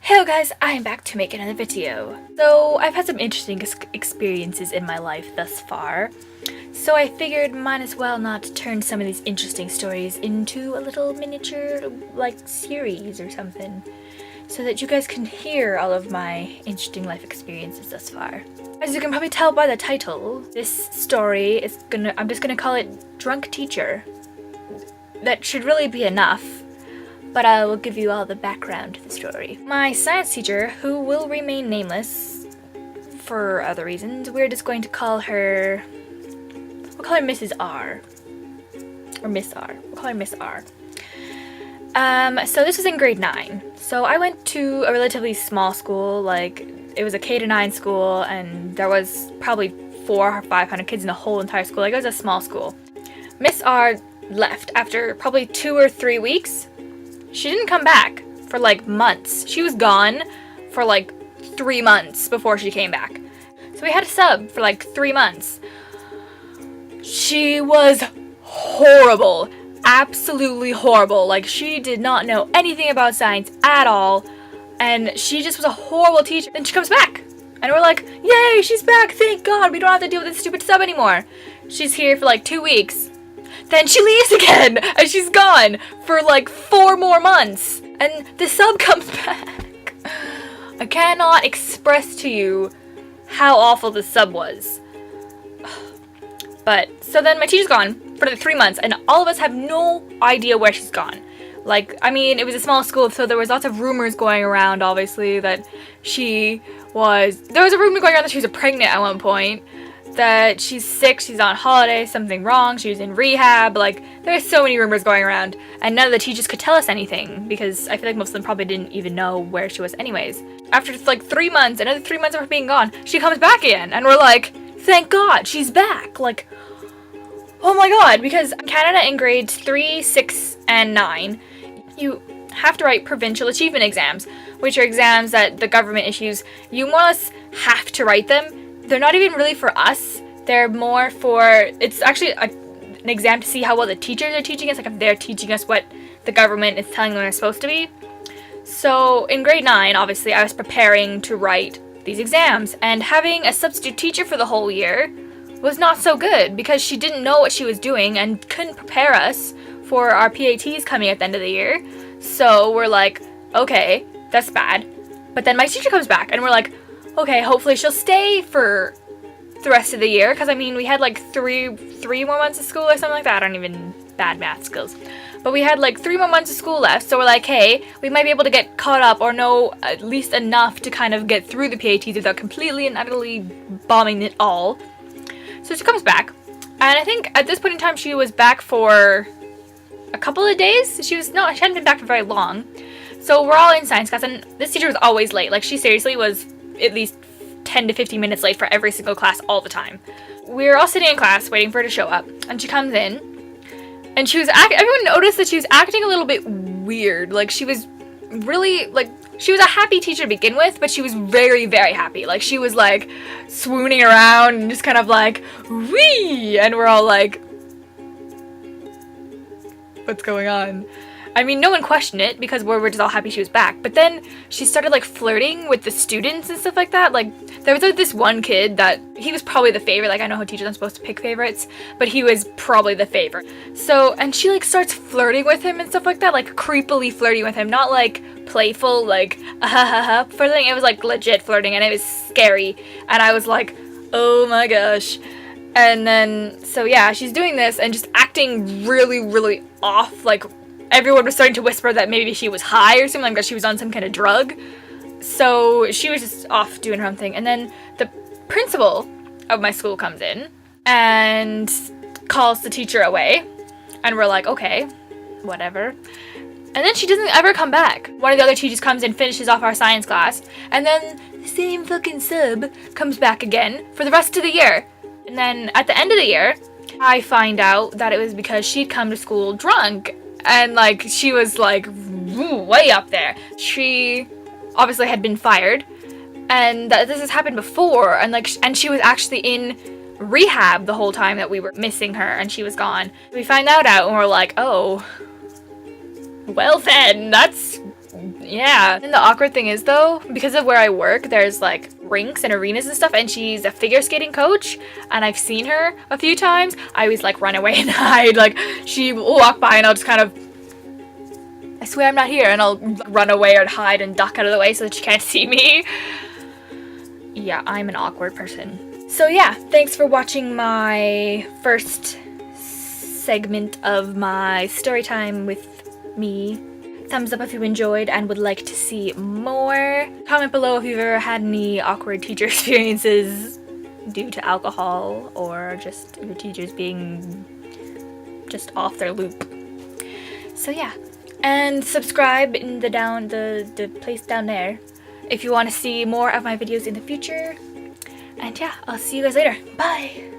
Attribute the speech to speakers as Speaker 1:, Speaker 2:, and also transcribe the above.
Speaker 1: Hello guys, I am back to make another video. So I've had some interesting experiences in my life thus far, so I figured might as well not turn some of these interesting stories into a little miniature series or something, so that you guys can hear all of my interesting life experiences thus far. As you can probably tell by the title, this story is I'm just gonna call it Drunk Teacher. That should really be enough, but I will give you all the background to the story. My science teacher, who will remain nameless for other reasons, we're just going to call her, we'll call her Mrs. R. Or Miss R. We'll call her Miss R. So this was in grade 9. So I went to a relatively small school, it was a K-9 school, and there was probably 400 or 500 kids in the whole entire school. It was a small school. Miss R left after probably 2 or 3 weeks. She didn't come back for months. She was gone for 3 months before she came back. So we had a sub for 3 months. She was horrible. Absolutely horrible. She did not know anything about science at all. And she just was a horrible teacher. Then she comes back. And we're like, yay, she's back. Thank God. We don't have to deal with this stupid sub anymore. She's here for 2 weeks. Then she leaves again, and she's gone for 4 more months, and the sub comes back. I cannot express to you how awful the sub was. But, so then my teacher's gone for 3 months, and all of us have no idea where she's gone. It was a small school, so there was lots of rumors going around, obviously, that there was a rumor going around that she was pregnant at one point, that she's sick, she's on holiday, something wrong, she was in rehab, there's so many rumors going around, and none of the teachers could tell us anything, because I feel like most of them probably didn't even know where she was anyways. After 3 months, another 3 months of her being gone, she comes back again, and we're like, thank God, she's back, oh my God, because in Canada in grades 3, 6, and 9, you have to write provincial achievement exams, which are exams that the government issues. You more or less have to write them. They're not even really for us. They're more for, it's actually an exam to see how well the teachers are teaching us, if they're teaching us what the government is telling them they're supposed to be. So in grade 9, obviously, I was preparing to write these exams, and having a substitute teacher for the whole year was not so good, because she didn't know what she was doing and couldn't prepare us for our PATs coming at the end of the year. So we're like, okay, that's bad. But then my teacher comes back, and we're like, okay, hopefully she'll stay for the rest of the year, because we had three more months of school or something like that. I don't even bad math skills, but we had 3 more months of school left, so we're like, hey, we might be able to get caught up or know at least enough to kind of get through the PATs without completely and utterly bombing it all. So she comes back, and I think at this point in time she was back for a couple of days. She hadn't been back for very long. So we're all in science class, and this teacher was always late. she seriously was at least 10 to 15 minutes late for every single class all the time. We were all sitting in class waiting for her to show up, and she comes in, and everyone noticed that she was acting a little bit weird. She was really, she was a happy teacher to begin with, but she was very, very happy. She was swooning around and just kind of wee, and we're all like, what's going on? No one questioned it, because we're just all happy she was back. But then she started flirting with the students and stuff like that. There was this one kid that he was probably the favorite. I know how teachers aren't supposed to pick favorites, but he was probably the favorite. So, and she starts flirting with him and stuff like that, creepily flirting with him, not playful, flirting. It was legit flirting, and it was scary. And I was like, oh my gosh. And then, so yeah, she's doing this and just acting really, really off. Everyone was starting to whisper that maybe she was high or something, that she was on some kind of drug. So she was just off doing her own thing. And then the principal of my school comes in and calls the teacher away. And we're like, okay, whatever. And then she doesn't ever come back. One of the other teachers comes and finishes off our science class. And then the same fucking sub comes back again for the rest of the year. And then at the end of the year, I find out that it was because she'd come to school drunk. And she was way up there. She obviously had been fired, and this has happened before, and she was actually in rehab the whole time that we were missing her, and she was gone. We find that out, and we're like, oh, well then, that's Yeah. And the awkward thing is though, because of where I work, there's like rinks and arenas and stuff, and she's a figure skating coach, and I've seen her a few times. I always like run away and hide. Like she will walk by and I'll just kind of, I swear I'm not here, and I'll run away or hide and duck out of the way so that she can't see me. Yeah, I'm an awkward person. So yeah, thanks for watching my first segment of my story time with me. Thumbs up if you enjoyed and would like to see more. Comment below if you've ever had any awkward teacher experiences due to alcohol or just your teachers being just off their loop. So yeah, and subscribe in the place down there if you want to see more of my videos in the future. And yeah, I'll see you guys later. Bye!